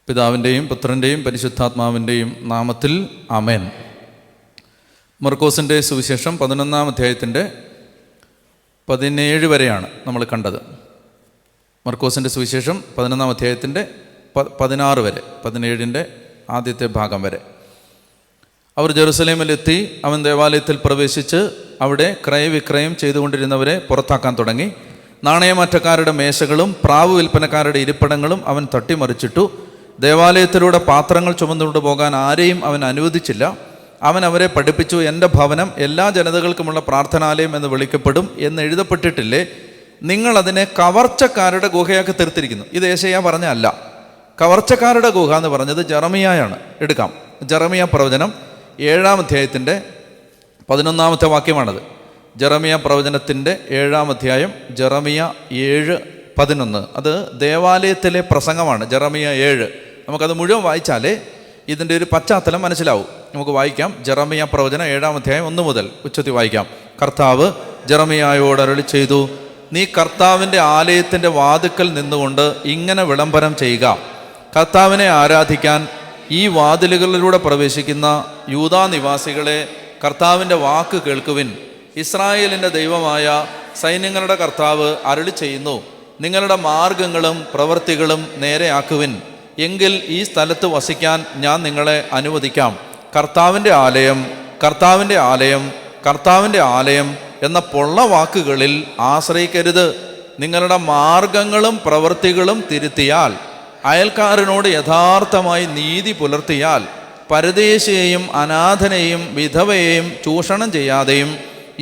പിതാവിൻ്റെയും പുത്രൻ്റെയും പരിശുദ്ധാത്മാവിൻ്റെയും നാമത്തിൽ ആമേൻ. മർക്കോസിൻ്റെ സുവിശേഷം 11-ാം അധ്യായത്തിൻ്റെ 17 വരെയാണ് നമ്മൾ കണ്ടത്. മർക്കോസിൻ്റെ സുവിശേഷം 11-ാം അധ്യായത്തിൻ്റെ 16 വരെ, 17-ൻ്റെ ആദ്യത്തെ ഭാഗം വരെ. അവർ ജെറുസലേമിലെത്തി. അവൻ ദേവാലയത്തിൽ പ്രവേശിച്ച് അവിടെ ക്രയവിക്രയം ചെയ്തുകൊണ്ടിരുന്നവരെ പുറത്താക്കാൻ തുടങ്ങി. നാണയമാറ്റക്കാരുടെ മേശകളും പ്രാവ് വിൽപ്പനക്കാരുടെ ഇരിപ്പിടങ്ങളും അവൻ തട്ടിമറിച്ചിട്ടു. ദേവാലയത്തിലൂടെ പാത്രങ്ങൾ ചുമന്നുകൊണ്ട് പോകാൻ ആരെയും അവൻ അനുവദിച്ചില്ല. അവൻ അവരെ പഠിപ്പിച്ചു, എൻ്റെ ഭവനം എല്ലാ ജനതകൾക്കുമുള്ള പ്രാർത്ഥനാലയം എന്ന് വിളിക്കപ്പെടും എന്ന് എഴുതപ്പെട്ടിട്ടില്ലേ? നിങ്ങളതിനെ കവർച്ചക്കാരുടെ ഗുഹയാക്കി തീർത്തിരിക്കുന്നു. ഇത് യെശയ്യാ പറഞ്ഞ അല്ല. കവർച്ചക്കാരുടെ ഗുഹ എന്ന് പറഞ്ഞത് ജെറമിയായാണ്. എടുക്കാം, ജെറമിയ പ്രവചനം 7-ാം അധ്യായത്തിൻ്റെ 11-ാമത്തെ വാക്യമാണത്. ജെറമിയ പ്രവചനത്തിൻ്റെ 7-ാം അധ്യായം, ജെറമിയ 7:11. അത് ദേവാലയത്തിലെ പ്രസംഗമാണ്. ജെറമിയ 7 നമുക്കത് മുഴുവൻ വായിച്ചാലേ ഇതിൻ്റെ ഒരു പശ്ചാത്തലം മനസ്സിലാവും. നമുക്ക് വായിക്കാം. ജെറമിയ പ്രവചനം 7-ാം അധ്യായം 1 മുതൽ ഉച്ചത്തിൽ വായിക്കാം. കർത്താവ് ജെറമിയായോട് അരുളി ചെയ്തു, നീ കർത്താവിൻ്റെ ആലയത്തിൻ്റെ വാതിക്കൽ നിന്നുകൊണ്ട് ഇങ്ങനെ വിളംബരം ചെയ്യുക, കർത്താവിനെ ആരാധിക്കാൻ ഈ വാതിലുകളിലൂടെ പ്രവേശിക്കുന്ന യൂദാ നിവാസികളെ, കർത്താവിൻ്റെ വാക്ക് കേൾക്കുവിൻ. ഇസ്രായേലിൻ്റെ ദൈവമായ സൈന്യങ്ങളുടെ കർത്താവ് അരുളി ചെയ്യുന്നു, നിങ്ങളുടെ മാർഗങ്ങളും പ്രവൃത്തികളും നേരെയാക്കുവിൻ, എങ്കിൽ ഈ സ്ഥലത്ത് വസിക്കാൻ ഞാൻ നിങ്ങളെ അനുവദിക്കാം. കർത്താവിൻ്റെ ആലയം, കർത്താവിൻ്റെ ആലയം, കർത്താവിൻ്റെ ആലയം എന്ന പൊള്ള വാക്കുകളിൽ ആശ്രയിക്കരുത്. നിങ്ങളുടെ മാർഗങ്ങളും പ്രവൃത്തികളും തിരുത്തിയാൽ, അയൽക്കാരനോട് യഥാർത്ഥമായി നീതി പുലർത്തിയാൽ, പരദേശിയെയും അനാഥനെയും വിധവയെയും ചൂഷണം ചെയ്യാതെയും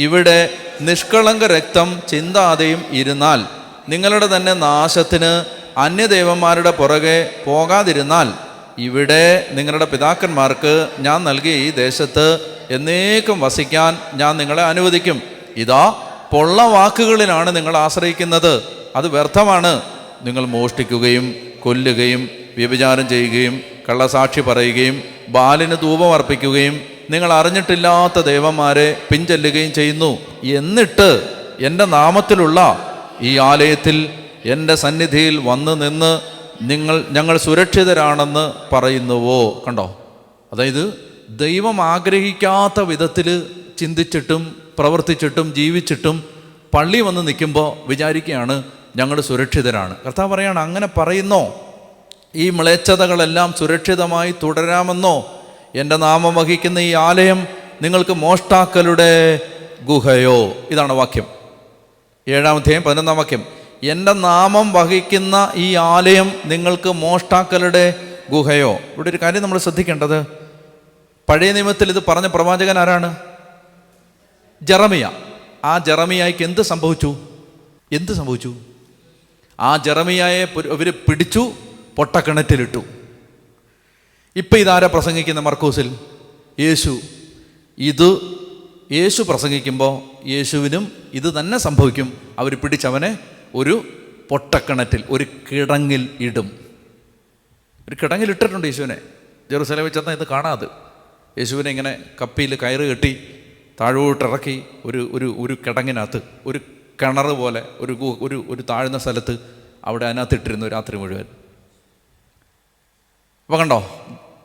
ഇവിടെ നിഷ്കളങ്ക രക്തം ചിന്താതെയും ഇരുന്നാൽ, നിങ്ങളുടെ തന്നെ നാശത്തിന് അന്യദേവന്മാരുടെ പുറകെ പോകാതിരുന്നാൽ, ഇവിടെ നിങ്ങളുടെ പിതാക്കന്മാർക്ക് ഞാൻ നൽകിയ ഈ ദേശത്ത് എന്നേക്കും വസിക്കാൻ ഞാൻ നിങ്ങളെ അനുവദിക്കും. ഇതാ പൊള്ള വാക്കുകളിലാണ് നിങ്ങൾ ആശ്രയിക്കുന്നത്, അത് വ്യർത്ഥമാണ്. നിങ്ങൾ മോഷ്ടിക്കുകയും കൊല്ലുകയും വ്യഭിചാരം ചെയ്യുകയും കള്ളസാക്ഷി പറയുകയും ബാലിന് ധൂപം അർപ്പിക്കുകയും നിങ്ങൾ അറിഞ്ഞിട്ടില്ലാത്ത ദേവന്മാരെ പിൻചെല്ലുകയും ചെയ്യുന്നു. എന്നിട്ട് എൻ്റെ നാമത്തിലുള്ള ഈ ആലയത്തിൽ എൻ്റെ സന്നിധിയിൽ വന്ന് നിന്ന് ഞങ്ങൾ സുരക്ഷിതരാണെന്ന് പറയുന്നുവോ? കണ്ടോ? അതായത് ദൈവം ആഗ്രഹിക്കാത്ത വിധത്തിൽ ചിന്തിച്ചിട്ടും പ്രവർത്തിച്ചിട്ടും ജീവിച്ചിട്ടും പള്ളി വന്ന് നിൽക്കുമ്പോൾ വിചാരിക്കുകയാണ് ഞങ്ങൾ സുരക്ഷിതരാണ്. കർത്താവ് പറയാണ്, അങ്ങനെ പറയുന്നോ? ഈ മ്ലേച്ഛതകളെല്ലാം സുരക്ഷിതമായി തുടരാമെന്നോ? എൻ്റെ നാമം വഹിക്കുന്ന ഈ ആലയം നിങ്ങൾക്ക് മോഷ്ടാക്കളുടെ ഗുഹയോ? ഇതാണ് വാക്യം. 7-ാം അധ്യായം 11-ാം വാക്യം. എൻ്റെ നാമം വഹിക്കുന്ന ഈ ആലയം നിങ്ങൾക്ക് മോഷ്ടാക്കളുടെ ഗുഹയോ? ഇവിടെ ഒരു കാര്യം നമ്മൾ ശ്രദ്ധിക്കേണ്ടത്, പഴയ നിയമത്തിൽ ഇത് പറഞ്ഞ പ്രവാചകൻ ആരാണ്? ജെറമിയ. ആ ജെറമിയായ്ക്ക് എന്ത് സംഭവിച്ചു? ആ ജെറമിയായെ ഇവർ പിടിച്ചു, പൊട്ടക്കിണറ്റിലിട്ടു. ഇപ്പം ഇതാരാ പ്രസംഗിക്കുന്ന മർക്കോസിൽ? യേശു പ്രസംഗിക്കുമ്പോൾ യേശുവിനും ഇത് തന്നെ സംഭവിക്കും. അവർ പിടിച്ചവനെ ഒരു പൊട്ടക്കിണറ്റിൽ, ഒരു കിടങ്ങിൽ ഇടും. ഒരു കിടങ്ങിൽ ഇട്ടിട്ടുണ്ട് യേശുവിനെ. ജെറുസലേമിൽ ചെന്നാൽ ഇത് കാണാതെ യേശുവിനെ ഇങ്ങനെ കപ്പിയിൽ കയറ് കെട്ടി താഴോട്ടിറക്കി ഒരു കിടങ്ങിനകത്ത്, ഒരു കിണർ പോലെ ഒരു താഴ്ന്ന സ്ഥലത്ത് അവിടെ അതിനകത്തിട്ടിരുന്നു രാത്രി മുഴുവൻ. അപ്പോൾ കണ്ടോ,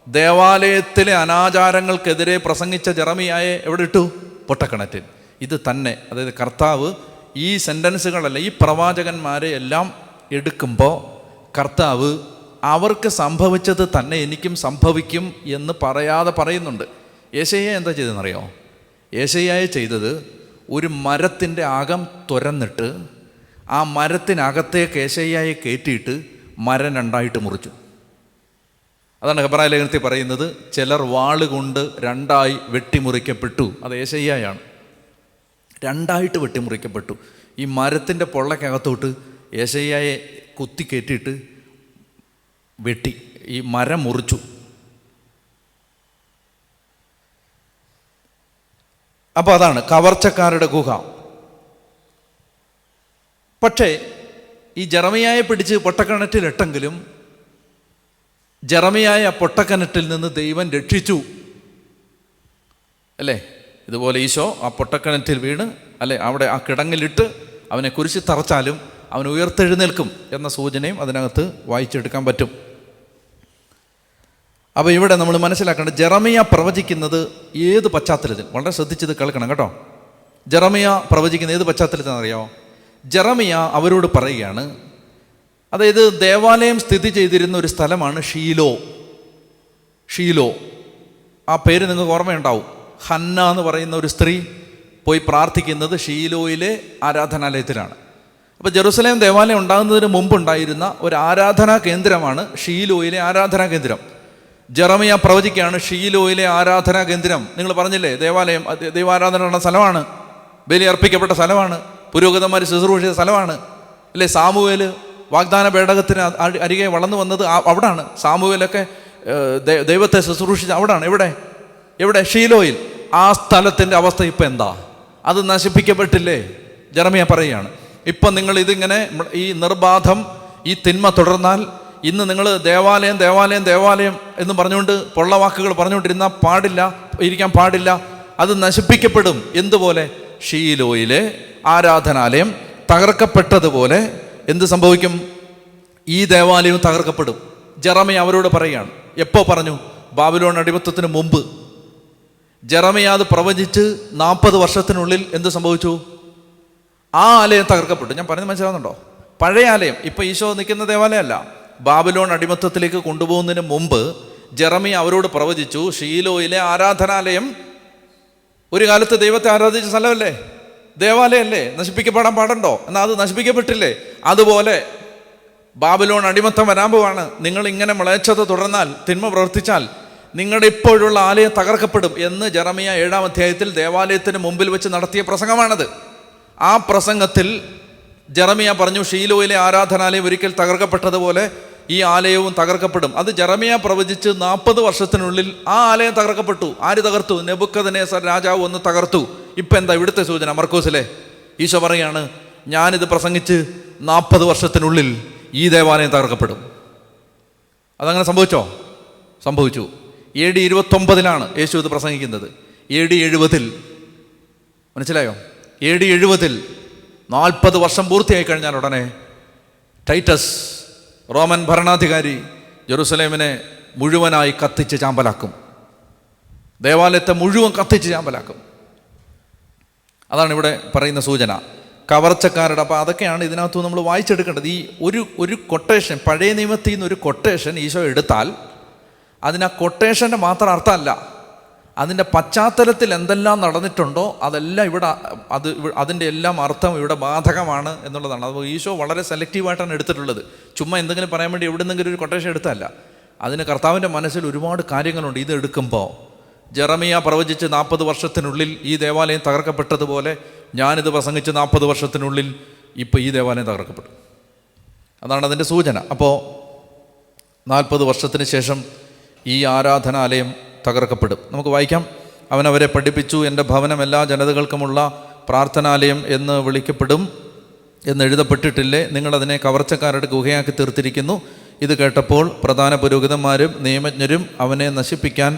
ദേവാലയത്തിലെ അനാചാരങ്ങൾക്കെതിരെ പ്രസംഗിച്ച ജെറമിയായെ എവിടെ ഇട്ടു? പൊട്ടക്കിണറ്റിൽ. ഇത് തന്നെ, അതായത് കർത്താവ് ഈ സെൻറ്റൻസുകളല്ല, ഈ പ്രവാചകന്മാരെ എല്ലാം എടുക്കുമ്പോൾ കർത്താവ് അവർക്ക് സംഭവിച്ചത് തന്നെ എനിക്കും സംഭവിക്കും എന്ന് പറയാതെ പറയുന്നുണ്ട്. യെശയ്യാ എന്താ ചെയ്തതെന്നറിയോ? യെശയ്യായെ ചെയ്തത്, ഒരു മരത്തിൻ്റെ അകം തുരന്നിട്ട് ആ മരത്തിനകത്തേക്ക് യെശയ്യായെ കയറ്റിയിട്ട് മരം 2ആയിട്ട് മുറിച്ചു. അതാണ് ഹെബ്രായ ലേഖനത്തിൽ പറയുന്നത്, ചിലർ വാളുകൊണ്ട് 2ആയി വെട്ടിമുറിക്കപ്പെട്ടു. അത് യെശയ്യായാണ്. 2ആയിട്ട് വെട്ടിമുറിക്കപ്പെട്ടു. ഈ മരത്തിൻ്റെ പൊള്ളക്കകത്തോട്ട് യെശയ്യായെ കുത്തി കയറ്റിയിട്ട് വെട്ടി ഈ മരം മുറിച്ചു. അപ്പോൾ അതാണ് കവർച്ചക്കാരുടെ ഗുഹ. പക്ഷേ ഈ ജെറമിയായെ പിടിച്ച് പൊട്ടക്കിണറ്റിലിട്ടെങ്കിലും ജെറമിയായ പൊട്ടക്കിണറ്റിൽ നിന്ന് ദൈവം രക്ഷിച്ചു, അല്ലേ? ഇതുപോലെ ഈശോ ആ പൊട്ടക്കിണറ്റിൽ വീണ്, അല്ലെ, അവിടെ ആ കിടങ്ങിലിട്ട് അവനെ കുരിശിൽ തറച്ചാലും അവൻ ഉയർത്തെഴുന്നേൽക്കും എന്ന സൂചനയും അതിനകത്ത് വായിച്ചെടുക്കാൻ പറ്റും. അപ്പോൾ ഇവിടെ നമ്മൾ മനസ്സിലാക്കേണ്ടത് ജെറമിയ പ്രവചിക്കുന്നത് ഏത് പശ്ചാത്തലത്തിൽ, വളരെ ശ്രദ്ധിച്ചത് കേൾക്കണം കേട്ടോ. ജെറമിയ പ്രവചിക്കുന്ന ഏത് പശ്ചാത്തലത്തിനെന്നറിയാമോ? ജെറമിയ അവരോട് പറയുകയാണ്, അതായത് ദേവാലയം സ്ഥിതി ചെയ്തിരുന്ന ഒരു സ്ഥലമാണ് ഷീലോ. ഷീലോ, ആ പേര് നിങ്ങൾക്ക് ഓർമ്മയുണ്ടാവും. ഹന്ന എന്ന് പറയുന്ന ഒരു സ്ത്രീ പോയി പ്രാർത്ഥിക്കുന്നത് ഷീലോയിലെ ആരാധനാലയത്തിലാണ്. അപ്പോൾ ജെറുസലേം ദേവാലയം ഉണ്ടാകുന്നതിന് മുമ്പുണ്ടായിരുന്ന ഒരു ആരാധനാ കേന്ദ്രമാണ് ഷീലോയിലെ ആരാധനാ കേന്ദ്രം. ജെറമിയ പ്രവചിക്കുകയാണ് ഷീലോയിലെ ആരാധനാ കേന്ദ്രം. നിങ്ങൾ പറഞ്ഞില്ലേ, ദേവാലയം ദൈവാരാധന സ്ഥലമാണ്, ബലി അർപ്പിക്കപ്പെട്ട സ്ഥലമാണ്, പുരോഹിതന്മാർ ശുശ്രൂഷിച്ച സ്ഥലമാണ് അല്ലേ. സാമുവേൽ വാഗ്ദാന പേടകത്തിന് അരികെ വളർന്നു വന്നത് അവിടാണ്. സാമുവേലൊക്കെ ദൈവത്തെ ശുശ്രൂഷിച്ച അവിടാണ്. എവിടെ? ഷീലോയിൽ. ആ സ്ഥലത്തിൻ്റെ അവസ്ഥ ഇപ്പം എന്താ? അത് നശിപ്പിക്കപ്പെട്ടില്ലേ? ജെറമിയ പറയുകയാണ്, ഇപ്പം നിങ്ങൾ ഇതിങ്ങനെ ഈ നിർബാധം ഈ തിന്മ തുടർന്നാൽ, ഇന്ന് നിങ്ങൾ ദേവാലയം ദേവാലയം ദേവാലയം എന്ന് പറഞ്ഞുകൊണ്ട് പൊള്ളവാക്കുകൾ പറഞ്ഞുകൊണ്ടിരുന്നാൽ ഇരിക്കാൻ പാടില്ല. അത് നശിപ്പിക്കപ്പെടും. എന്തുപോലെ? ഷീലോയിലെ ആരാധനാലയം തകർക്കപ്പെട്ടതുപോലെ എന്ത് സംഭവിക്കും? ഈ ദേവാലയവും തകർക്കപ്പെടും. ജെറമിയ അവരോട് പറയുകയാണ്. എപ്പോൾ പറഞ്ഞു? ബാബിലോൺ അടിമത്തത്തിന് മുമ്പ്. ജെറമിയ അത് പ്രവചിച്ച് 40 വർഷത്തിനുള്ളിൽ എന്ത് സംഭവിച്ചു? ആ ആലയം തകർക്കപ്പെട്ടു. ഞാൻ പറയുന്നത് മനസ്സിലാവുന്നുണ്ടോ? പഴയ ആലയം, ഇപ്പം ഈശോ നിൽക്കുന്ന ദേവാലയമല്ല. ബാബിലോൺ അടിമത്തത്തിലേക്ക് കൊണ്ടുപോകുന്നതിന് മുമ്പ് ജെറമിയ അവരോട് പ്രവചിച്ചു, ഷീലോയിലെ ആരാധനാലയം ഒരു കാലത്ത് ദൈവത്തെ ആരാധിച്ച സ്ഥലമല്ലേ, ദേവാലയമല്ലേ, നശിപ്പിക്കപ്പെടാൻ പാടുണ്ടോ? എന്നാൽ അത് നശിപ്പിക്കപ്പെട്ടില്ലേ? അതുപോലെ ബാബിലോൺ അടിമത്തം വരാൻ പോവാണ്. നിങ്ങൾ ഇങ്ങനെ മ്ലേച്ഛത തുടർന്നാൽ, തിന്മ പ്രവർത്തിച്ചാൽ നിങ്ങളുടെ ഇപ്പോഴുള്ള ആലയം തകർക്കപ്പെടും എന്ന് ജെറമിയ 7-ാം അധ്യായത്തിൽ ദേവാലയത്തിന് മുമ്പിൽ വെച്ച് നടത്തിയ പ്രസംഗമാണത്. ആ പ്രസംഗത്തിൽ ജെറമിയ പറഞ്ഞു, ഷീലോയിലെ ആരാധനാലയം ഒരിക്കൽ തകർക്കപ്പെട്ടതുപോലെ ഈ ആലയവും തകർക്കപ്പെടും. അത് ജെറമിയ പ്രവചിച്ച് 40 വർഷത്തിനുള്ളിൽ ആ ആലയം തകർക്കപ്പെട്ടു. ആര് തകർത്തു? നെബൂഖദ്നേസർ രാജാവ് ഒന്ന് തകർത്തു. ഇപ്പം എന്താ ഇവിടുത്തെ സൂചന? മർക്കോസിലെ ഈശോ പറയാണ്, ഞാനിത് പ്രസംഗിച്ച് 40 വർഷത്തിനുള്ളിൽ ഈ ദേവാലയം തകർക്കപ്പെടും. അതങ്ങനെ സംഭവിച്ചോ? സംഭവിച്ചു. AD 29 യേശു ഇത് പ്രസംഗിക്കുന്നത്. AD 70 മനസ്സിലായോ? AD 70 40 വർഷം പൂർത്തിയായി കഴിഞ്ഞാൽ ഉടനെ ടൈറ്റസ് റോമൻ ഭരണാധികാരി ജെറുസലേമിനെ മുഴുവനായി കത്തിച്ച് ചാമ്പലാക്കും. ദേവാലയത്തെ മുഴുവൻ കത്തിച്ച് ചാമ്പലാക്കും. അതാണ് ഇവിടെ പറയുന്ന സൂചന. കവർച്ചക്കാരുടെ. അപ്പോൾ അതൊക്കെയാണ് ഇതിനകത്ത് നമ്മൾ വായിച്ചെടുക്കേണ്ടത്. ഈ ഒരു കൊട്ടേഷൻ, പഴയ നിയമത്തിൽ നിന്ന് ഒരു കൊട്ടേഷൻ ഈശോ എടുത്താൽ അതിന് ആ കൊട്ടേഷൻ്റെ മാത്രം അർത്ഥമല്ല, അതിൻ്റെ പശ്ചാത്തലത്തിൽ എന്തെല്ലാം നടന്നിട്ടുണ്ടോ അതെല്ലാം അതിൻ്റെ എല്ലാം അർത്ഥം ഇവിടെ ബാധകമാണ് എന്നുള്ളതാണ്. അപ്പോൾ ഈശോ വളരെ സെലക്റ്റീവായിട്ടാണ് എടുത്തിട്ടുള്ളത്. ചുമ്മാ എന്തെങ്കിലും പറയാൻ വേണ്ടി എവിടെ നിന്നെങ്കിലും ഒരു കൊട്ടേഷൻ എടുത്തല്ല. അതിന് കർത്താവിൻ്റെ മനസ്സിൽ ഒരുപാട് കാര്യങ്ങളുണ്ട്. ഇത് എടുക്കുമ്പോൾ ജെറമിയ പ്രവചിച്ച് 40 വർഷത്തിനുള്ളിൽ ഈ ദേവാലയം തകർക്കപ്പെട്ടതുപോലെ ഞാനിത് പ്രസംഗിച്ച് 40 വർഷത്തിനുള്ളിൽ ഇപ്പോൾ ഈ ദേവാലയം തകർക്കപ്പെട്ടു. അതാണ് അതിൻ്റെ സൂചന. അപ്പോൾ 40 വർഷത്തിന് ശേഷം ഈ ആരാധനാലയം തകർക്കപ്പെടും. നമുക്ക് വായിക്കാം. അവനവരെ പഠിപ്പിച്ചു, എൻ്റെ ഭവനം എല്ലാ ജനതകൾക്കുമുള്ള പ്രാർത്ഥനാലയം എന്ന് വിളിക്കപ്പെടും എന്ന് എഴുതപ്പെട്ടിട്ടില്ലേ? നിങ്ങളതിനെ കവർച്ചക്കാരുടെ ഗുഹയാക്കി തീർത്തിരിക്കുന്നു. ഇത് കേട്ടപ്പോൾ പ്രധാന പുരോഹിതന്മാരും നിയമജ്ഞരും അവനെ നശിപ്പിക്കാൻ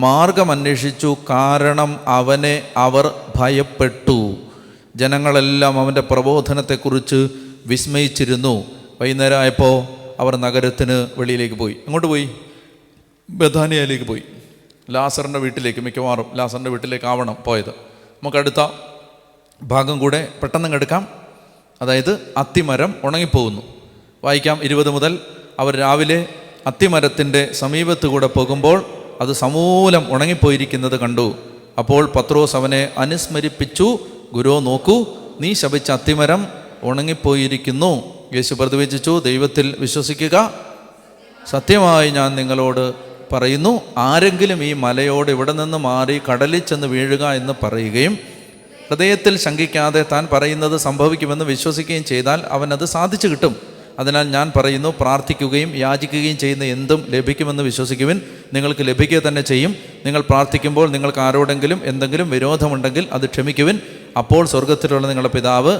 മാർഗം അന്വേഷിച്ചു. കാരണം അവനെ അവർ ഭയപ്പെട്ടു. ജനങ്ങളെല്ലാം അവൻ്റെ പ്രബോധനത്തെക്കുറിച്ച് വിസ്മയിച്ചിരുന്നു. വൈകുന്നേരം ആയപ്പോൾ അവർ നഗരത്തിന് വെളിയിലേക്ക് പോയി. എങ്ങോട്ട് പോയി? ബഥാനിയയിലേക്ക് പോയി. ലാസറിൻ്റെ വീട്ടിലേക്ക്, മിക്കവാറും ലാസറിൻ്റെ വീട്ടിലേക്കാവണം പോയത്. നമുക്കടുത്ത ഭാഗം കൂടെ പെട്ടെന്ന് എടുക്കാം. അതായത് അത്തിമരം ഉണങ്ങിപ്പോകുന്നു. വായിക്കാം 20 മുതൽ. അവർ രാവിലെ അത്തിമരത്തിൻ്റെ സമീപത്ത് കൂടെ പോകുമ്പോൾ അത് സമൂലം ഉണങ്ങിപ്പോയിരിക്കുന്നത് കണ്ടു. അപ്പോൾ പത്രോസ് അവനെ അനുസ്മരിപ്പിച്ചു, ഗുരു നോക്കൂ, നീ ശപിച്ച അത്തിമരം ഉണങ്ങിപ്പോയിരിക്കുന്നു. യേശു പ്രതിവചിച്ചു, ദൈവത്തിൽ വിശ്വസിക്കുക. സത്യമായി ഞാൻ നിങ്ങളോട് പറയുന്നു, ആരെങ്കിലും ഈ മലയോട് ഇവിടെ നിന്ന് മാറി കടലിൽ ചെന്ന് വീഴുക എന്ന് പറയുകയും ഹൃദയത്തിൽ ശങ്കിക്കാതെ താൻ പറയുന്നത് സംഭവിക്കുമെന്ന് വിശ്വസിക്കുകയും ചെയ്താൽ അവനത് സാധിച്ചു കിട്ടും. അതിനാൽ ഞാൻ പറയുന്നു, പ്രാർത്ഥിക്കുകയും യാചിക്കുകയും ചെയ്യുന്ന എന്തും ലഭിക്കുമെന്ന് വിശ്വസിക്കുവിൻ, നിങ്ങൾക്ക് ലഭിക്കുക തന്നെ ചെയ്യും. നിങ്ങൾ പ്രാർത്ഥിക്കുമ്പോൾ നിങ്ങൾക്ക് ആരോടെങ്കിലും എന്തെങ്കിലും വിരോധമുണ്ടെങ്കിൽ അത് ക്ഷമിക്കുവിൻ. അപ്പോൾ സ്വർഗത്തിലുള്ള നിങ്ങളുടെ പിതാവ്.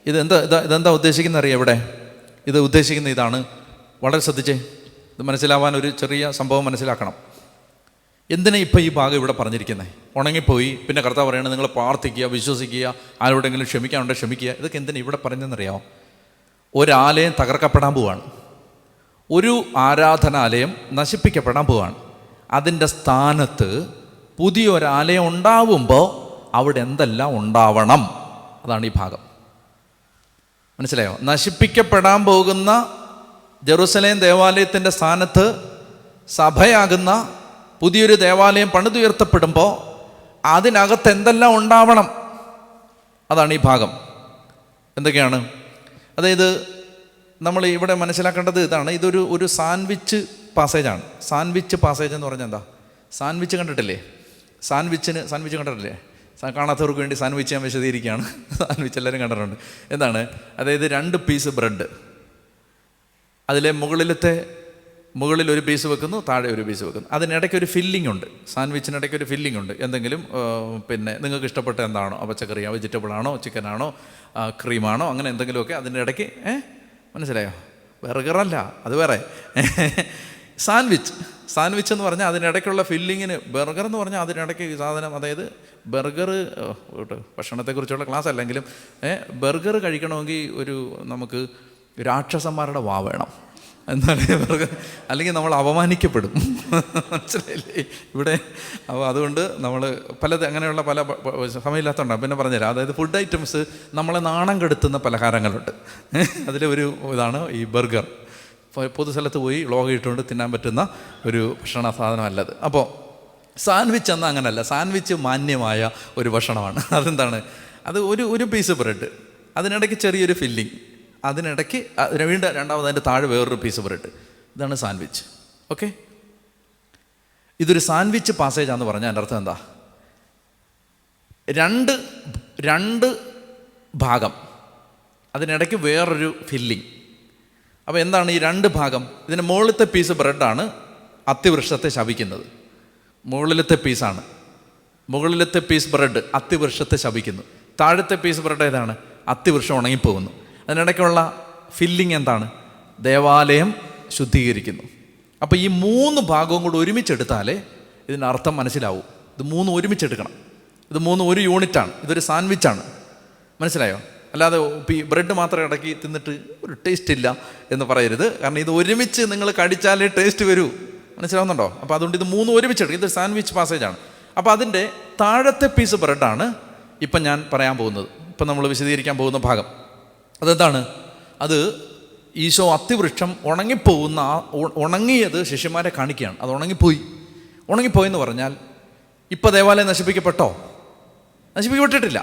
ഇതെന്താ ഉദ്ദേശിക്കുന്ന അറിയാം? ഇവിടെ ഇത് ഉദ്ദേശിക്കുന്ന ഇതാണ്. വളരെ ശ്രദ്ധിച്ചേ, ഇത് മനസ്സിലാവാൻ ഒരു ചെറിയ സംഭവം മനസ്സിലാക്കണം. എന്തിനാ ഇപ്പം ഈ ഭാഗം ഇവിടെ പറഞ്ഞിരിക്കുന്നത്? ഉണങ്ങിപ്പോയി, പിന്നെ കർത്താവ് പറയുന്നത് നിങ്ങൾ പ്രാർത്ഥിക്കുക, വിശ്വസിക്കുക, ആരോടെങ്കിലും ക്ഷമിക്കാനുണ്ടെങ്കിൽ ക്ഷമിക്കുക. ഇതൊക്കെ എന്തിനാ ഇവിടെ പറഞ്ഞതെന്നറിയാമോ? ഒരാലയം തകർക്കപ്പെടാൻ പോവാണ്. ഒരു ആരാധനാലയം നശിപ്പിക്കപ്പെടാൻ പോവുകയാണ്. അതിൻ്റെ സ്ഥാനത്ത് പുതിയൊരാലയം ഉണ്ടാവുമ്പോൾ അവിടെ എന്തെല്ലാം ഉണ്ടാവണം, അതാണ് ഈ ഭാഗം. മനസ്സിലായോ? നശിപ്പിക്കപ്പെടാൻ പോകുന്ന ജെറുസലേം ദേവാലയത്തിൻ്റെ സ്ഥാനത്ത് സഭയാകുന്ന പുതിയൊരു ദേവാലയം പണിതുയർത്തപ്പെടുമ്പോൾ അതിനകത്ത് എന്തെല്ലാം ഉണ്ടാവണം, അതാണ് ഈ ഭാഗം. എന്തൊക്കെയാണ്? അതായത് നമ്മൾ ഇവിടെ മനസ്സിലാക്കേണ്ടത് ഇതാണ്. ഇതൊരു സാൻഡ്വിച്ച് പാസേജാണ്. സാൻഡ്വിച്ച് പാസേജ് എന്ന് പറഞ്ഞാൽ എന്താ? സാൻഡ്വിച്ച് കണ്ടിട്ടില്ലേ? സാൻഡ്വിച്ച് കണ്ടിട്ടില്ലേ? കാണാത്തവർക്ക് വേണ്ടി സാൻഡ്വിച്ച് ഞാൻ വിശദീകരിക്കുകയാണ്. സാൻഡ്വിച്ച് എല്ലാവരും കണ്ടിട്ടുണ്ട്. എന്താണ്? അതായത് 2 പീസ് ബ്രെഡ്, അതിലെ മുകളിൽ ഒരു പീസ് വെക്കുന്നു, താഴെ ഒരു പീസ് വെക്കുന്നു. അതിനിടയ്ക്ക് ഒരു ഫില്ലിംഗ് ഉണ്ട്. സാൻഡ്വിച്ചിനിടയ്ക്ക് ഒരു ഫില്ലിംഗ് ഉണ്ട്. എന്തെങ്കിലും പിന്നെ നിങ്ങൾക്ക് ഇഷ്ടപ്പെട്ട എന്താണോ, പച്ചക്കറിയോ വെജിറ്റബിളാണോ ചിക്കനാണോ ക്രീമാണോ അങ്ങനെ എന്തെങ്കിലുമൊക്കെ അതിൻ്റെ ഇടയ്ക്ക്. മനസ്സിലായോ? ബർഗറല്ല, അത് വേറെ. സാൻഡ്വിച്ച് എന്ന് പറഞ്ഞാൽ അതിനിടയ്ക്കുള്ള ഫില്ലിങ്ങിന്. ബർഗർ എന്ന് പറഞ്ഞാൽ അതിനിടയ്ക്ക് ഈ സാധനം, അതായത് ബർഗർ ഭക്ഷണത്തെക്കുറിച്ചുള്ള ക്ലാസ് അല്ലെങ്കിലും ബർഗർ കഴിക്കണമെങ്കിൽ നമുക്ക് രാക്ഷസന്മാരുടെ വാ വേണം, എന്നാലേ ബർഗർ, അല്ലെങ്കിൽ നമ്മൾ അപമാനിക്കപ്പെടും. മനസ്സിലായില്ലേ ഇവിടെ? അപ്പോൾ അതുകൊണ്ട് നമ്മൾ അങ്ങനെയുള്ള പല സമയമില്ലാത്തതുകൊണ്ടാണ്. പിന്നെ പറഞ്ഞുതരാം. അതായത് ഫുഡ് ഐറ്റംസ് നമ്മളെ നാണം കെടുത്തുന്ന പലഹാരങ്ങളുണ്ട്. അതിലൊരു ഇതാണ് ഈ ബർഗർ. പൊതുസ്ഥലത്ത് പോയി ലോക ഇട്ടുകൊണ്ട് തിന്നാൻ പറ്റുന്ന ഒരു ഭക്ഷണ സാധനമല്ലത്. അപ്പോൾ സാൻഡ്വിച്ച് എന്നാൽ അങ്ങനല്ല. സാൻഡ്വിച്ച് മാന്യമായ ഒരു ഭക്ഷണമാണ്. അതെന്താണ്? അത് ഒരു പീസ് ബ്രെഡ്, അതിനിടയ്ക്ക് ചെറിയൊരു ഫില്ലിങ്, അതിനിടയ്ക്ക് വീണ്ടും രണ്ടാമത് അതിൻ്റെ താഴെ വേറൊരു പീസ് ബ്രെഡ്. ഇതാണ് സാൻഡ്വിച്ച്. ഓക്കെ, ഇതൊരു സാൻഡ്വിച്ച് പാസേജാന്ന് പറഞ്ഞാൽ എൻ്റെ അർത്ഥം എന്താ? രണ്ട് ഭാഗം, അതിനിടയ്ക്ക് വേറൊരു ഫില്ലിങ്. അപ്പോൾ എന്താണ് ഈ 2 ഭാഗം? ഇതിൻ്റെ മുകളിലത്തെ പീസ് ബ്രെഡാണ് അത്തിവൃക്ഷത്തെ ശപിക്കുന്നത്. മുകളിലത്തെ പീസ് ബ്രെഡ് അത്തിവൃക്ഷത്തെ ശപിക്കുന്നു. താഴത്തെ പീസ് ബ്രെഡ് ഏതാണ്? അത്തിവൃക്ഷം ഉണങ്ങിപ്പോകുന്നു. അതിനിടയ്ക്കുള്ള ഫില്ലിങ് എന്താണ്? ദേവാലയം ശുദ്ധീകരിക്കുന്നു. അപ്പോൾ ഈ 3 ഭാഗവും കൂടി ഒരുമിച്ചെടുത്താലേ ഇതിൻ്റെ അർത്ഥം മനസ്സിലാവൂ. ഇത് 3 ഒരുമിച്ചെടുക്കണം. ഇത് 3 ഒരു യൂണിറ്റാണ്. ഇതൊരു സാൻഡ്വിച്ചാണ്. മനസ്സിലായോ? അല്ലാതെ ബ്രെഡ് മാത്രം ഇടയ്ക്ക് തിന്നിട്ട് ഒരു ടേസ്റ്റ് ഇല്ല എന്ന് പറയരുത്. കാരണം ഇത് ഒരുമിച്ച് നിങ്ങൾ കടിച്ചാലേ ടേസ്റ്റ് വരൂ. മനസ്സിലാവുന്നുണ്ടോ? അപ്പോൾ അതുകൊണ്ട് ഇത് 3 ഒരുമിച്ചെടുക്കും. ഇതൊരു സാൻഡ്വിച്ച് പാസേജാണ്. അപ്പോൾ അതിൻ്റെ താഴത്തെ പീസ് ബ്രെഡാണ് ഇപ്പം ഞാൻ പറയാൻ പോകുന്നത്, ഇപ്പം നമ്മൾ വിശദീകരിക്കാൻ പോകുന്ന ഭാഗം. അതെന്താണ്? അത് ഈശോ അത്തിവൃക്ഷം ഉണങ്ങിയത് ശിഷ്യന്മാരെ കാണിക്കുകയാണ്. അത് ഉണങ്ങിപ്പോയെന്ന് പറഞ്ഞാൽ ഇപ്പം ദേവാലയം നശിപ്പിക്കപ്പെട്ടിട്ടില്ല.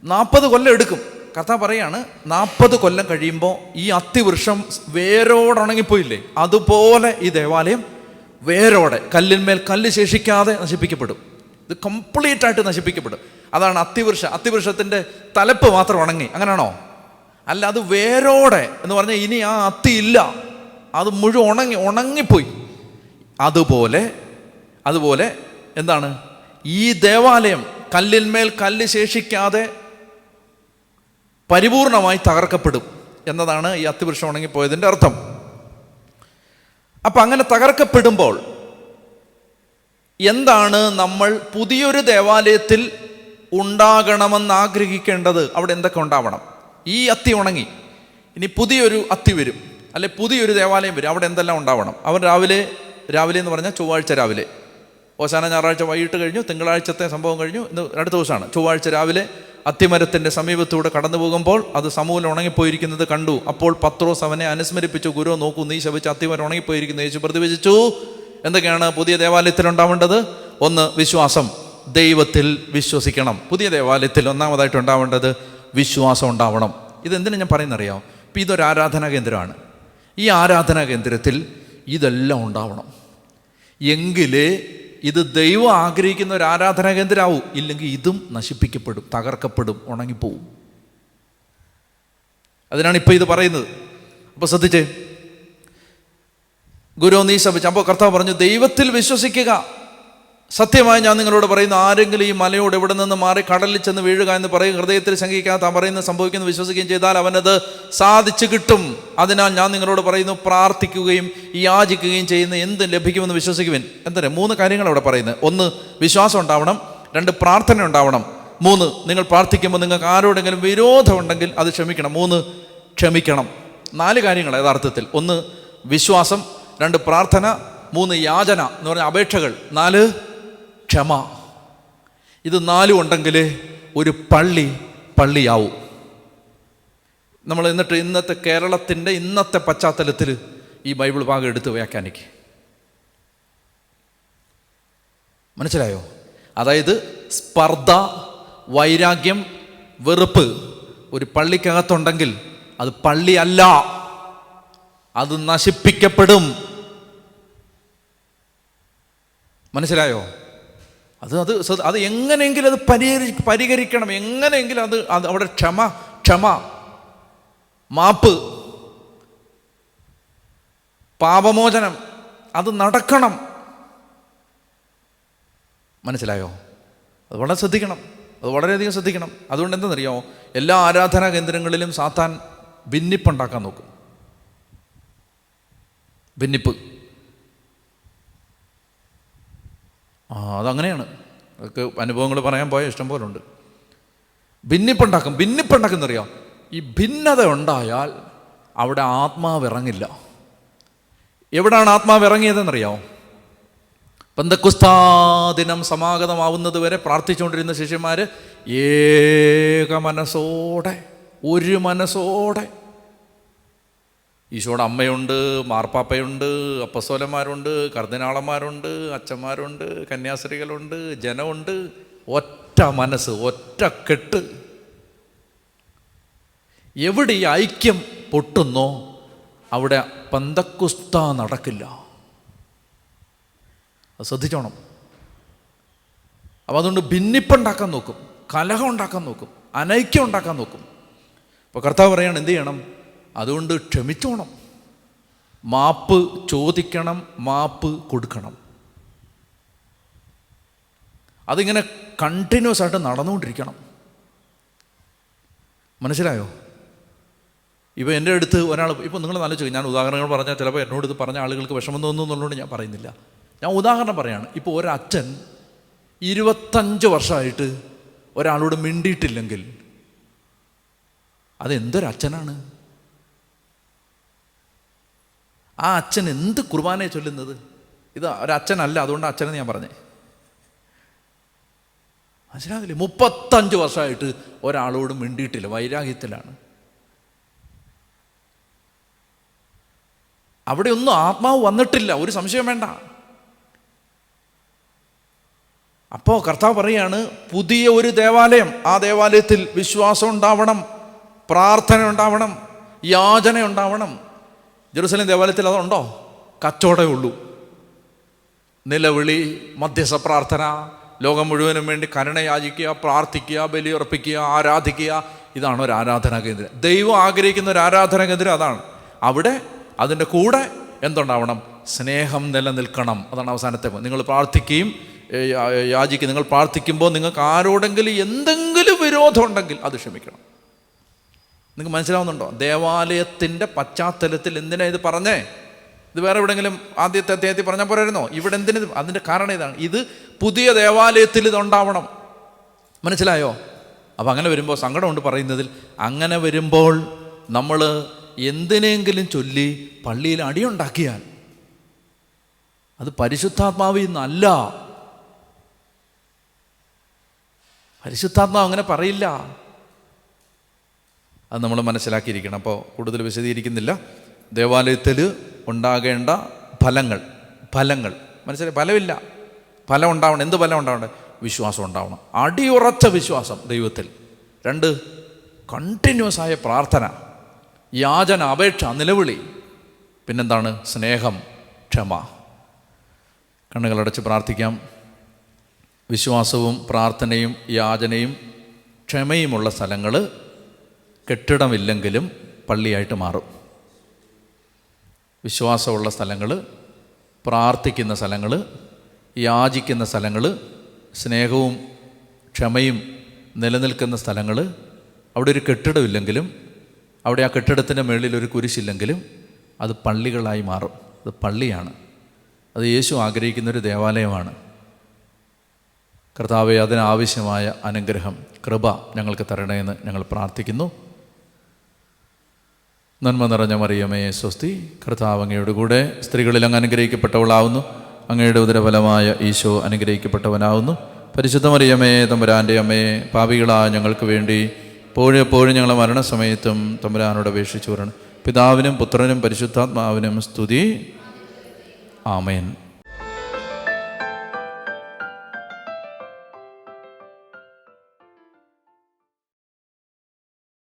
40 കൊല്ലം എടുക്കും. കഥ പറയാണ്, 40 കൊല്ലം കഴിയുമ്പോൾ ഈ അത്തിവൃക്ഷം വേരോടെ ഉണങ്ങിപ്പോയില്ലേ, അതുപോലെ ഈ ദേവാലയം വേരോടെ കല്ലിന്മേൽ കല്ല് ശേഷിക്കാതെ നശിപ്പിക്കപ്പെടും. ഇത് കംപ്ലീറ്റ് ആയിട്ട് നശിപ്പിക്കപ്പെടും. അതാണ് അത്തിവൃക്ഷത്തിൻ്റെ തലപ്പ് മാത്രം ഉണങ്ങി, അങ്ങനെയാണോ? അല്ല, അത് വേരോടെ എന്ന് പറഞ്ഞാൽ ഇനി ആ അത്തി ഇല്ല, അത് മുഴുവൻ ഉണങ്ങിപ്പോയി. അതുപോലെ എന്താണ്? ഈ ദേവാലയം കല്ലിന്മേൽ കല്ല് ശേഷിക്കാതെ പരിപൂർണമായി തകർക്കപ്പെടും എന്നതാണ് ഈ അത്തിവൃക്ഷം ഉണങ്ങിപ്പോയതിൻ്റെ അർത്ഥം. അപ്പം അങ്ങനെ തകർക്കപ്പെടുമ്പോൾ എന്താണ് നമ്മൾ പുതിയൊരു ദേവാലയത്തിൽ ഉണ്ടാകണമെന്ന് ആഗ്രഹിക്കേണ്ടത്? അവിടെ എന്തൊക്കെ ഉണ്ടാവണം? ഈ അത്തി ഉണങ്ങി, ഇനി പുതിയൊരു അത്തി വരും, അല്ലെ പുതിയൊരു ദേവാലയം വരും. അവിടെ എന്തെല്ലാം ഉണ്ടാവണം? അവൻ രാവിലെ എന്ന് പറഞ്ഞാൽ ചൊവ്വാഴ്ച രാവിലെ, ഓശാന ഞായറാഴ്ച വൈകിട്ട് കഴിഞ്ഞു, തിങ്കളാഴ്ചത്തെ സംഭവം കഴിഞ്ഞു, ഇന്ന് അടുത്ത ദിവസമാണ്. ചൊവ്വാഴ്ച രാവിലെ അത്തിമരത്തിൻ്റെ സമീപത്തൂടെ കടന്നു പോകുമ്പോൾ അത് സമൂലം ഉണങ്ങിപ്പോയിരിക്കുന്നത് കണ്ടു. അപ്പോൾ പത്രോസ് അവനെ അനുസ്മരിപ്പിച്ചു, ഗുരു നോക്കൂ, നീ ശപിച്ച അത്തിമരം ഉണങ്ങിപ്പോയിരിക്കുന്നു. യേശു പ്രതിവചിച്ചു. എന്തൊക്കെയാണ് പുതിയ ദേവാലയത്തിൽ ഉണ്ടാവേണ്ടത്? 1, വിശ്വാസം, ദൈവത്തിൽ വിശ്വസിക്കണം. പുതിയ ദേവാലയത്തിൽ ഒന്നാമതായിട്ട് ഉണ്ടാവേണ്ടത് വിശ്വാസം ഉണ്ടാവണം. ഇതെന്തിനാ ഞാൻ പറയുന്നറിയാമോ? ഇപ്പം ഇതൊരു ആരാധനാ കേന്ദ്രമാണ്. ഈ ആരാധനാ കേന്ദ്രത്തിൽ ഇതെല്ലാം ഉണ്ടാവണം. എങ്കിലേ ഇത് ദൈവം ആഗ്രഹിക്കുന്ന ഒരു ആരാധനാ കേന്ദ്രമാവും. ഇല്ലെങ്കിൽ ഇതും നശിപ്പിക്കപ്പെടും, തകർക്കപ്പെടും, ഉണങ്ങിപ്പോവും. അതിനാണ് ഇപ്പം ഇത് പറയുന്നത്. അപ്പോൾ ശ്രദ്ധിച്ചേ, ഗുരു നീ ശപിച്ച. അപ്പോൾ കർത്താവ് പറഞ്ഞു, ദൈവത്തിൽ വിശ്വസിക്കുക. സത്യമായി ഞാൻ നിങ്ങളോട് പറയുന്നു, ആരെങ്കിലും ഈ മലയോട് ഇവിടെ നിന്ന് മാറി കടലിൽ ചെന്ന് വീഴുക എന്ന് പറയും, ഹൃദയത്തിൽ ശങ്കിക്കാത്ത പറയുന്നത് സംഭവിക്കുന്നു വിശ്വസിക്കുകയും ചെയ്താൽ അവനത് സാധിച്ചു കിട്ടും. അതിനാൽ ഞാൻ നിങ്ങളോട് പറയുന്നു, പ്രാർത്ഥിക്കുകയും യാചിക്കുകയും ചെയ്യുന്ന എന്ത് ലഭിക്കുമെന്ന് വിശ്വസിക്കുവിൻ. എന്താ 3 കാര്യങ്ങൾ അവിടെ പറയുന്നത്. 1, വിശ്വാസം ഉണ്ടാവണം. 2, പ്രാർത്ഥന ഉണ്ടാവണം. 3, നിങ്ങൾ പ്രാർത്ഥിക്കുമ്പോൾ നിങ്ങൾക്ക് ആരോടെങ്കിലും വിരോധം ഉണ്ടെങ്കിൽ അത് ക്ഷമിക്കണം. 3, ക്ഷമിക്കണം. 4 കാര്യങ്ങൾ യഥാർത്ഥത്തിൽ. 1, വിശ്വാസം, 2 പ്രാർത്ഥന, 3 യാചന എന്ന് പറഞ്ഞ അപേക്ഷകൾ, 4 ക്ഷമ. ഇത് 4 ഉണ്ടെങ്കിൽ ഒരു പള്ളിയാവും. നമ്മൾ എന്നിട്ട് ഇന്നത്തെ കേരളത്തിൻ്റെ ഇന്നത്തെ പശ്ചാത്തലത്തിൽ ഈ ബൈബിൾ ഭാഗം എടുത്ത് വ്യാഖ്യാനിക്കുക. മനസ്സിലായോ? അതായത് സ്പർദ്ധ, വൈരാഗ്യം, വെറുപ്പ് ഒരു പള്ളിക്കകത്തുണ്ടെങ്കിൽ അത് പള്ളിയല്ല, അത് നശിപ്പിക്കപ്പെടും. മനസ്സിലായോ? അത് എങ്ങനെയെങ്കിലും അത് പരിഹരിക്കണം. എങ്ങനെയെങ്കിലും അത് അവിടെ ക്ഷമ, മാപ്പ്, പാപമോചനം അത് നടക്കണം. മനസ്സിലായോ? അത് വളരെ ശ്രദ്ധിക്കണം, അത് വളരെയധികം ശ്രദ്ധിക്കണം. അതുകൊണ്ട് എന്താണെന്നറിയാമോ, എല്ലാ ആരാധനാ കേന്ദ്രങ്ങളിലും സാത്താൻ ഭിന്നിപ്പുണ്ടാക്കാൻ നോക്കും. ഭിന്നിപ്പ് അതങ്ങനെയാണ്. അതൊക്കെ അനുഭവങ്ങൾ പറയാൻ പോയ ഇഷ്ടം പോലെ ഉണ്ട്. ഭിന്നിപ്പുണ്ടാക്കുന്നറിയാം. ഈ ഭിന്നത ഉണ്ടായാൽ അവിടെ ആത്മാവ് ഇറങ്ങില്ല. എവിടാണ് ആത്മാവ് ഇറങ്ങിയതെന്നറിയാമോ? പെന്തക്കോസ്താ ദിനം സമാഗതമാവുന്നത് വരെ പ്രാർത്ഥിച്ചുകൊണ്ടിരുന്ന ശിഷ്യന്മാർ ഏക മനസ്സോടെ, ഒരു മനസ്സോടെ, ഈശോയുടെ അമ്മയുണ്ട്, മാർപ്പാപ്പയുണ്ട്, അപ്പസ്തോലന്മാരുണ്ട്, കർദിനാളന്മാരുണ്ട്, അച്ഛന്മാരുണ്ട്, കന്യാസ്ത്രീകളുണ്ട്, ജനമുണ്ട്, ഒറ്റ മനസ്സ്, ഒറ്റ കെട്ട്. എവിടെ ഈ ഐക്യം പൊട്ടുന്നോ അവിടെ പെന്തക്കോസ്താ നടക്കില്ല. അത് ശ്രദ്ധിച്ചോണം. അപ്പം അതുകൊണ്ട് ഭിന്നിപ്പുണ്ടാക്കാൻ നോക്കും, കലഹം ഉണ്ടാക്കാൻ നോക്കും, അനൈക്യം ഉണ്ടാക്കാൻ നോക്കും. അപ്പോൾ കർത്താവ് പറയാണ് എന്ത് ചെയ്യണം? അതുകൊണ്ട് ക്ഷമിച്ചോണം, മാപ്പ് ചോദിക്കണം, മാപ്പ് കൊടുക്കണം. അതിങ്ങനെ കണ്ടിന്യൂസ് ആയിട്ട് നടന്നുകൊണ്ടിരിക്കണം. മനസ്സിലായോ? ഇപ്പോൾ എൻ്റെ അടുത്ത് ഒരാൾ, ഇപ്പോൾ നിങ്ങൾ ആലോചിച്ചു, ഞാൻ ഉദാഹരണങ്ങൾ പറഞ്ഞാൽ ചിലപ്പോൾ എന്നോട് ഇത് പറഞ്ഞ ആളുകൾക്ക് വിഷമം തോന്നുന്നുള്ളതുകൊണ്ട് ഞാൻ പറയുന്നില്ല. ഞാൻ ഉദാഹരണം പറയാണ്. ഇപ്പോൾ ഒരച്ഛൻ 25 വർഷമായിട്ട് ഒരാളോട് മിണ്ടിയിട്ടില്ലെങ്കിൽ അതെന്തൊരച്ഛനാണ്? ആ അച്ഛൻ എന്ത് കുർബാനയെ ചൊല്ലുന്നത്? ഇത് ഒരച്ഛനല്ല, അതുകൊണ്ട് അച്ഛനെന്ന് ഞാൻ പറഞ്ഞേ. മനസ്സിലാകില്ലേ? 35 വർഷമായിട്ട് ഒരാളോട് മിണ്ടിയിട്ടില്ല, വൈരാഗ്യത്തിലാണ്. അവിടെ ഒന്നും ആത്മാവ് വന്നിട്ടില്ല, ഒരു സംശയം വേണ്ട. അപ്പോൾ കർത്താവ് പറയാണ്, പുതിയ ഒരു ദേവാലയം, ആ ദേവാലയത്തിൽ വിശ്വാസം ഉണ്ടാവണം, പ്രാർത്ഥന ഉണ്ടാവണം, യാചന ഉണ്ടാവണം. ജെറുസലേം ദേവാലയത്തിൽ അതുണ്ടോ? കച്ചവടമേ ഉള്ളൂ. നിലവിളി, മധ്യസ്ഥ പ്രാർത്ഥന, ലോകം മുഴുവനും വേണ്ടി കരുണ യാചിക്കുക, പ്രാർത്ഥിക്കുക, ബലിയർപ്പിക്കുക, ആരാധിക്കുക. ഇതാണ് ഒരു ആരാധനാ കേന്ദ്രം. ദൈവം ആഗ്രഹിക്കുന്ന ഒരു ആരാധനാ കേന്ദ്രം അതാണ്. അവിടെ അതിൻ്റെ കൂടെ എന്തുണ്ടാവണം? സ്നേഹം നിലനിൽക്കണം. അതാണ് അവസാനത്തെ. നിങ്ങൾ പ്രാർത്ഥിക്കുകയും നിങ്ങൾ പ്രാർത്ഥിക്കുമ്പോൾ നിങ്ങൾക്ക് ആരോടെങ്കിലും എന്തെങ്കിലും വിരോധം ഉണ്ടെങ്കിൽ അത് ക്ഷമിക്കണം. നിങ്ങൾക്ക് മനസ്സിലാവുന്നുണ്ടോ? ദേവാലയത്തിൻ്റെ പശ്ചാത്തലത്തിൽ എന്തിനാ ഇത് പറഞ്ഞേ? ഇത് വേറെ എവിടെയെങ്കിലും ആദ്യത്തെ അധ്യായത്തിൽ പറഞ്ഞാൽ പോരായിരുന്നോ? ഇവിടെ എന്തിന്? അതിൻ്റെ കാരണം ഇതാണ്. ഇത് പുതിയ ദേവാലയത്തിൽ ഇതുണ്ടാവണം. മനസ്സിലായോ? അപ്പം അങ്ങനെ വരുമ്പോൾ സങ്കടമുണ്ട് പറയുന്നതിൽ. അങ്ങനെ വരുമ്പോൾ നമ്മൾ എന്തിനെങ്കിലും ചൊല്ലി പള്ളിയിൽ അടിയുണ്ടാക്കിയാൽ അത് പരിശുദ്ധാത്മാവിൽ നിന്നല്ല. പരിശുദ്ധാത്മാവ് അങ്ങനെ പറയില്ല. അത് നമ്മൾ മനസ്സിലാക്കിയിരിക്കണം. അപ്പോൾ കൂടുതൽ വിശദീകരിക്കുന്നില്ല. ദേവാലയത്തിൽ ഉണ്ടാകേണ്ട ഫലങ്ങൾ മനസ്സിലായി. ഫലമില്ല, ഫലം ഉണ്ടാവണം. എന്ത് ഫലം ഉണ്ടാവണ്ടേ? വിശ്വാസം ഉണ്ടാവണം, അടിയുറച്ച വിശ്വാസം ദൈവത്തിൽ. 2, കണ്ടിന്യൂസ് ആയ പ്രാർത്ഥന, യാചന, അപേക്ഷ, നിലവിളി. പിന്നെന്താണ്? സ്നേഹം, ക്ഷമ. കണ്ണുകളടച്ച് പ്രാർത്ഥിക്കാം. വിശ്വാസവും പ്രാർത്ഥനയും യാചനയും ക്ഷമയുമുള്ള സ്ഥലങ്ങൾ കെട്ടിടമില്ലെങ്കിലും പള്ളിയായിട്ട് മാറും. വിശ്വാസമുള്ള സ്ഥലങ്ങൾ, പ്രാർത്ഥിക്കുന്ന സ്ഥലങ്ങൾ, യാചിക്കുന്ന സ്ഥലങ്ങൾ, സ്നേഹവും ക്ഷമയും നിലനിൽക്കുന്ന സ്ഥലങ്ങൾ, അവിടെ ഒരു കെട്ടിടമില്ലെങ്കിലും, അവിടെ ആ കെട്ടിടത്തിൻ്റെ മുകളിൽ ഒരു കുരിശില്ലെങ്കിലും അത് പള്ളികളായി മാറും. അത് പള്ളിയാണ്. അത് യേശു ആഗ്രഹിക്കുന്നൊരു ദേവാലയമാണ്. കർത്താവെ, അതിനാവശ്യമായ അനുഗ്രഹം, കൃപ ഞങ്ങൾക്ക് തരണേന്ന് ഞങ്ങൾ പ്രാർത്ഥിക്കുന്നു. നന്മ നിറഞ്ഞ മറിയമേ സ്വസ്തി, കർത്താവ് അങ്ങയുടെ കൂടെ സ്ത്രീകളിൽ അങ്ങ് അനുഗ്രഹിക്കപ്പെട്ടവളാവുന്നു. അങ്ങയുടെ ഉദരഫലമായ ഈശോ അനുഗ്രഹിക്കപ്പെട്ടവനാവുന്നു. പരിശുദ്ധ മറിയമേ തമ്പുരാൻ്റെ അമ്മയെ, പാപികളായ ഞങ്ങൾക്ക് വേണ്ടി എപ്പോഴും ഞങ്ങളെ മരണസമയത്തും തമ്പുരാനോട് അപേക്ഷിച്ചു വരണം. പിതാവിനും പുത്രനും പരിശുദ്ധാത്മാവിനും സ്തുതി. ആമേൻ.